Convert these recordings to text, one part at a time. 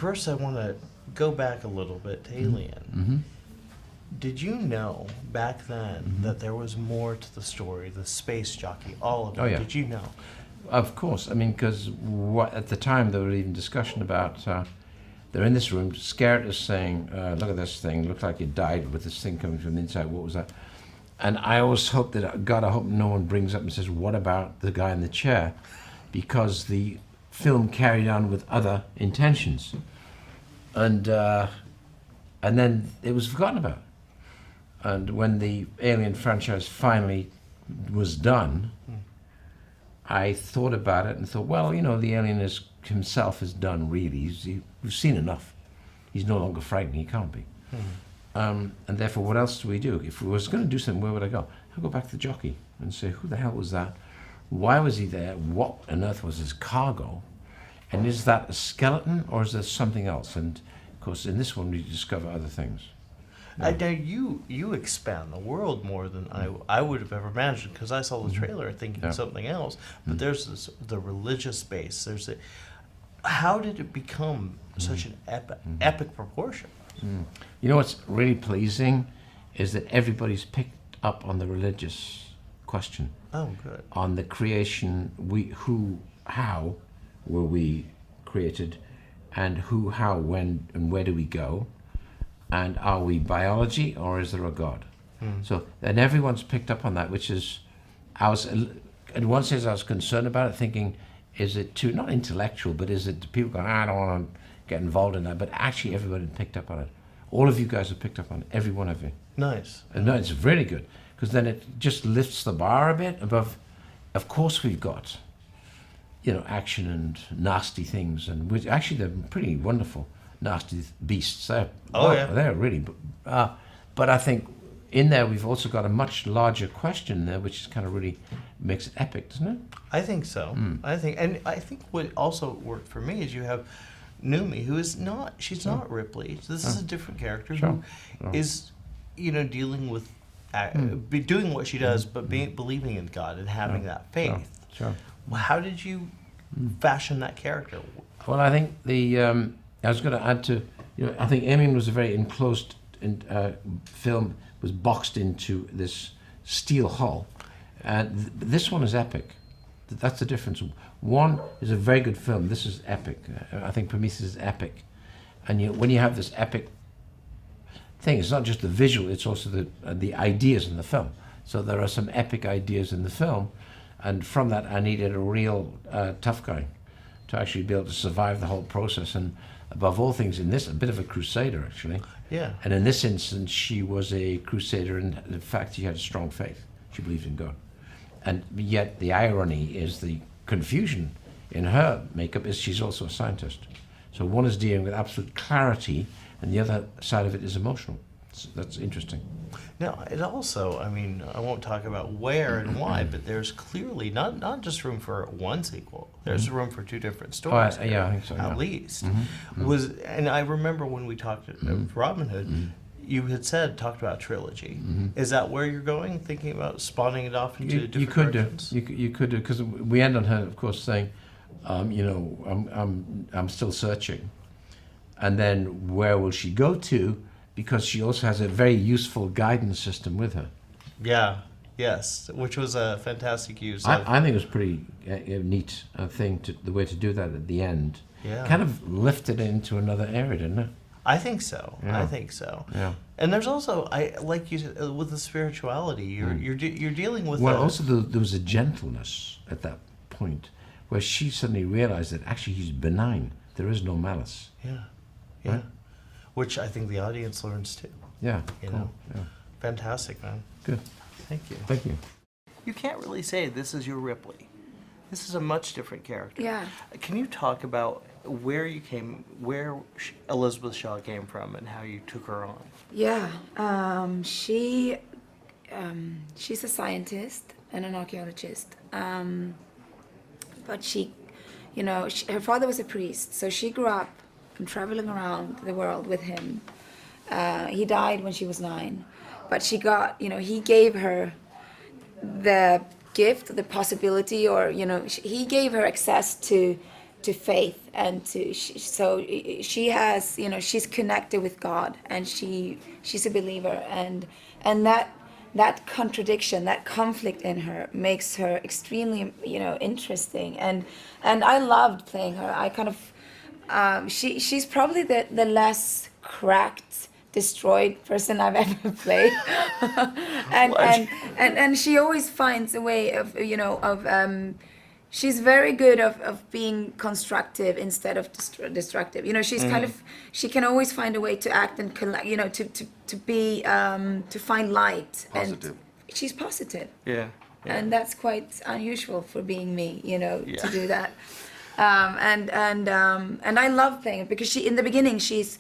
first I want to go back a little bit to Alien. Mm-hmm. Did you know back then that there was more to the story, the space jockey, all of it? Oh, yeah. Did you know? Of course. I mean, because at the time there was even discussion about, they're in this room, scared us, saying, look at this thing, looked like it died with this thing coming from the inside, what was that? And I always hope that, God, I hope no one brings up and says, what about the guy in the chair? Because the film carried on with other intentions. And then it was forgotten about. And when the Alien franchise finally was done, I thought about it and thought, well, you know, the alien himself is done, really. We've seen enough. He's no longer frightening, he can't be. And therefore, what else do we do? If we was going to do something, where would I go? I'd go back to the jockey and say, who the hell was that? Why was he there? What on earth was his cargo? And is that a skeleton or is there something else? And of course, in this one, we discover other things. Now you expand the world more than I would have ever imagined, because I saw the trailer thinking something else. But there's the religious base. How did it become such an epic proportion? You know what's really pleasing is that everybody's picked up on the religious question. Oh, good. On the creation, how were we created, and who, how, when, and where do we go? And are we biology or is there a God? So, and everyone's picked up on that, which is, in one sense I was concerned about it, thinking, is it too, not intellectual, but is it people going, I don't want to get involved in that, but actually everybody picked up on it. All of you guys have picked up on it, every one of you. Nice. And no, it's really good, because then it just lifts the bar a bit above. Of course we've got, you know, action and nasty things, and actually they're pretty wonderful. Nasty beasts. They're really. But I think in there we've also got a much larger question there, which kind of really makes it epic, doesn't it? I think so. I think what also worked for me is you have Noomi, who is not. She's not Ripley. So this is a different character who is, you know, dealing with, doing what she does, but believing in God and having that faith. Well, how did you fashion that character? Well, I think I was going to add to, you know, I think Alien was a very enclosed film, was boxed into this steel hull. And this one is epic. That's the difference. One is a very good film. This is epic. I think Prometheus is epic. And when you have this epic thing, it's not just the visual, it's also the ideas in the film. So there are some epic ideas in the film. And from that, I needed a real tough guy to actually be able to survive the whole process. And above all things, in this, a bit of a crusader, actually. Yeah. And in this instance, she was a crusader, and in fact, she had a strong faith. She believed in God. And yet, the irony is the confusion in her makeup is she's also a scientist. So one is dealing with absolute clarity, and the other side of it is emotional. So that's interesting. Now, it also, I mean, I won't talk about where and why, but there's clearly not just room for one sequel. There's room for two different stories. Yeah, I think so. At least. And I remember when we talked at Robin Hood, you had talked about trilogy. Is that where you're going, thinking about spawning it off into different directions? You could do, because we end on her, of course, saying, you know, I'm still searching. And then where will she go to? Because she also has a very useful guidance system with her. Yeah, yes, which was a fantastic use. I think it was pretty neat thing, the way to do that at the end. Yeah. Kind of lifted it into another area, didn't it? I think so. Yeah. I think so. Yeah. And there's also, like you said, with the spirituality, you're dealing with. Well, also there was a gentleness at that point where she suddenly realized that actually he's benign. There is no malice. Yeah. Yeah. Right? Which I think the audience learns too. Yeah. You cool. know. Yeah. Fantastic, man. Good. Thank you. Thank you. You can't really say this is your Ripley. This is a much different character. Yeah. Can you talk about where Elizabeth Shaw came from and how you took her on? Yeah. She's a scientist and an archaeologist. But she, you know, her father was a priest, so she grew up traveling around the world with him. He died when she was 9, but she got, you know, he gave her the gift, the possibility, or, you know, he gave her access to faith and so she has, you know, she's connected with God, and she's a believer, and that contradiction, that conflict in her makes her extremely, you know, interesting, and I loved playing her. I kind of she's probably the less cracked, destroyed person I've ever played. and she always finds a way of, you know, of she's very good of being constructive instead of destructive. You know, she's kind of, she can always find a way to act and collect, you know, to be to find light. Positive. And she's positive. Yeah. And that's quite unusual for being me, you know, to do that. And I love playing it because she, in the beginning, she's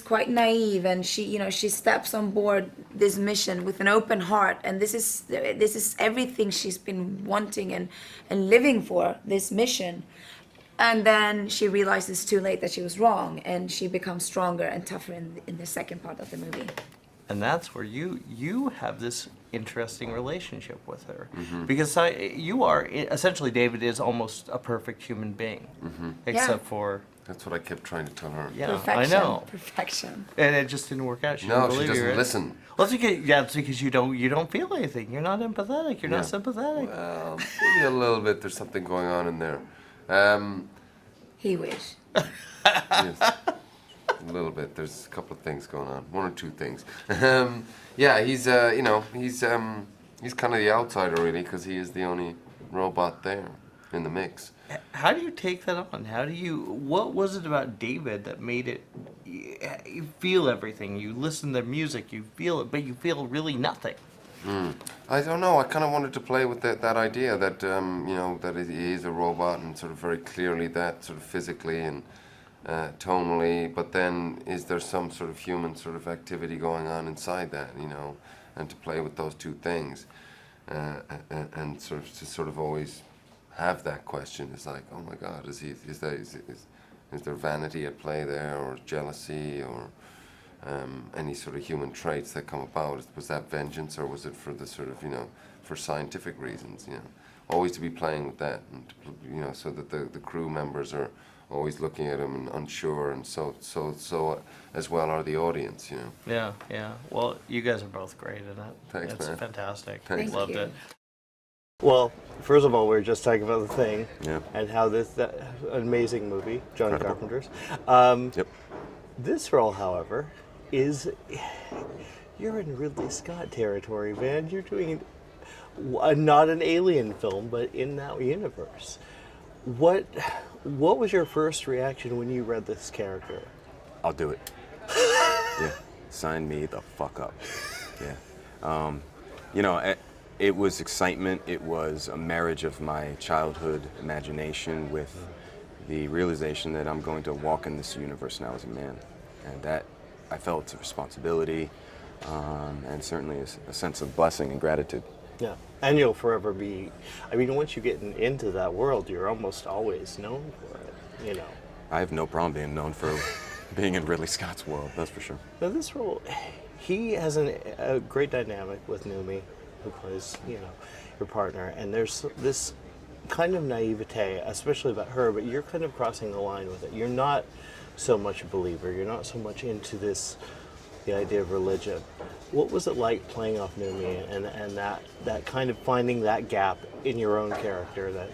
quite naive, and she steps on board this mission with an open heart, and this is everything she's been wanting and living for, this mission. And then she realizes too late that she was wrong, and she becomes stronger and tougher in the second part of the movie. And that's where you have this interesting relationship with her, because you are essentially, David is almost a perfect human being, except for. That's what I kept trying to tell her. Yeah, Perfection. I know. Perfection. And it just didn't work out. She No, didn't she believe doesn't you, right? listen. Well, it's because you don't feel anything. You're not empathetic. You're not sympathetic. Well, maybe a little bit. There's something going on in there. He wish. Yes, a little bit. There's a couple of things going on. One or two things. Yeah, he's you know, he's kind of the outsider really, because he is the only robot there in the mix. How do you take that on? What was it about David that made it, you feel everything, you listen to the music, you feel it, but you feel really nothing? I don't know. I kind of wanted to play with that idea that, you know, that he is a robot, and sort of very clearly that, sort of physically and tonally, but then is there some sort of human sort of activity going on inside that, you know, and to play with those two things, and sort of always have that question. It's like, oh my God, is there vanity at play there, or jealousy, or any sort of human traits that come about? Was that vengeance, or was it for the sort of, you know, for scientific reasons? You know, always to be playing with that, and you know, so that the crew members are always looking at him and unsure, and so as well are the audience, you know. Yeah. Well, you guys are both great in it. Thanks, it's man. fantastic. Thanks. Loved it. Well, first of all, we were just talking about The Thing, Yeah. and how that amazing movie, John Incredible. Carpenter's. Yep. This role, however, you're in Ridley Scott territory, man. You're doing not an alien film, but in that universe. What was your first reaction when you read this character? I'll do it. Yeah, sign me the fuck up. Yeah. You know, it was excitement. It was a marriage of my childhood imagination with the realization that I'm going to walk in this universe now as a man. And that I felt a responsibility, and certainly a sense of blessing and gratitude. Yeah, and you'll forever be. I mean, once you get into that world, you're almost always known for it. You know. I have no problem being known for being in Ridley Scott's world. That's for sure. Now this role, he has a great dynamic with Noomi, who plays, you know, your partner, and there's this kind of naivete, especially about her, but you're kind of crossing the line with it. You're not so much a believer. You're not so much into the idea of religion. What was it like playing off Noomi and that kind of finding that gap in your own character? That.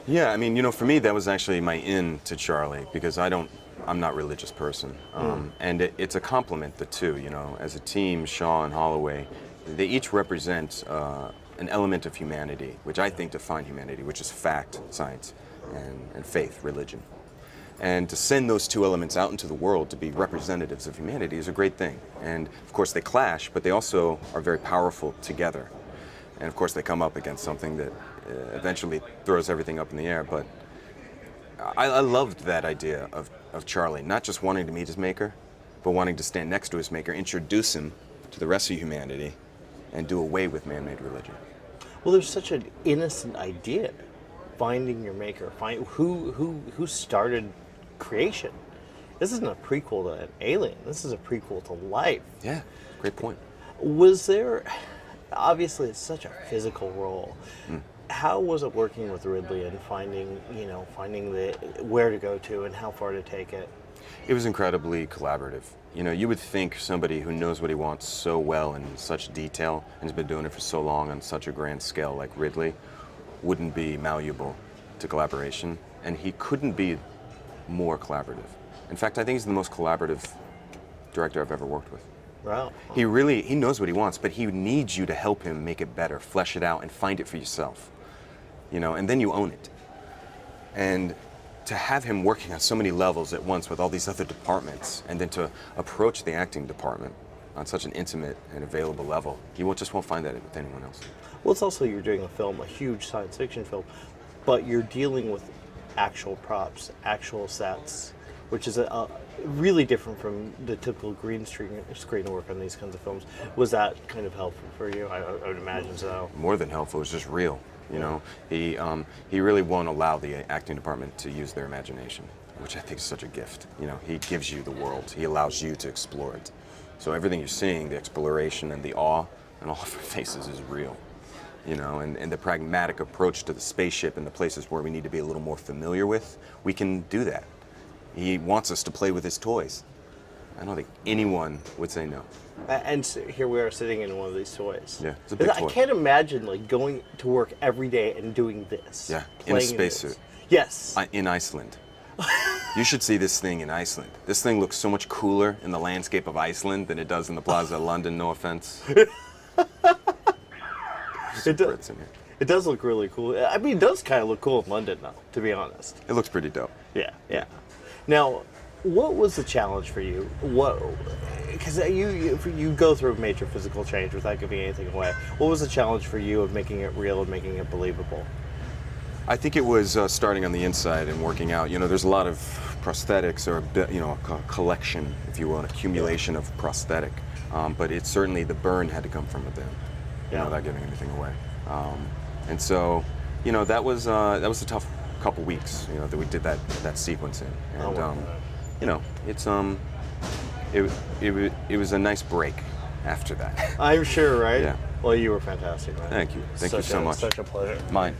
Yeah, I mean, you know, for me, that was actually my in to Charlie, because I'm not a religious person. And it's a compliment, the two, you know. As a team, Shaw and Holloway, they each represent an element of humanity, which I think define humanity, which is fact, science, and faith, religion. And to send those two elements out into the world to be representatives of humanity is a great thing. And of course they clash, but they also are very powerful together. And of course they come up against something that eventually throws everything up in the air. But I loved that idea of Charlie, not just wanting to meet his maker, but wanting to stand next to his maker, introduce him to the rest of humanity, and do away with man-made religion. Well, there's such an innocent idea, finding your maker, find who started creation. This isn't a prequel to an Alien. This is a prequel to life. Yeah, great point. Was there, obviously it's such a physical role. How was it working with Ridley and finding the where to go to and how far to take it? It was incredibly collaborative. You know, you would think somebody who knows what he wants so well in such detail and has been doing it for so long on such a grand scale like Ridley wouldn't be malleable to collaboration, and he couldn't be more collaborative. In fact, I think he's the most collaborative director I've ever worked with. Wow. He knows what he wants, but he needs you to help him make it better, flesh it out, and find it for yourself. You know, and then you own it. And to have him working on so many levels at once with all these other departments, and then to approach the acting department on such an intimate and available level, you just won't find that with anyone else. Well, it's also you're doing a huge science fiction film, but you're dealing with actual props, actual sets, which is really different from the typical green screen work on these kinds of films. Was that kind of helpful for you? I would imagine so. More than helpful, it was just real. You know, he really won't allow the acting department to use their imagination, which I think is such a gift. You know, he gives you the world. He allows you to explore it. So everything you're seeing, the exploration and the awe on all of our faces is real. You know, and the pragmatic approach to the spaceship and the places where we need to be a little more familiar with, we can do that. He wants us to play with his toys. I don't think anyone would say no. And so here we are sitting in one of these toys. Yeah, it's a big toy. I can't imagine like going to work every day and doing this. Yeah, in a spacesuit. Yes. In Iceland. You should see this thing in Iceland. This thing looks so much cooler in the landscape of Iceland than it does in the Plaza of London, no offense. It does look really cool. I mean, it does kind of look cool in London, though, to be honest. It looks pretty dope. Yeah. Now, what was the challenge for you? Because you go through a major physical change without giving anything away. What was the challenge for you of making it real and making it believable? I think it was starting on the inside and working out. You know, there's a lot of prosthetics, or a collection, if you will, an accumulation of prosthetic. But it's certainly the burn had to come from within, without giving anything away. And so, you know, that was a tough couple weeks. You know, that we did that sequencing, and you know, it's it was a nice break after that. I'm sure, right? Yeah. Well, you were fantastic, man. Thank you. Thank you so much. Such a pleasure. Mine.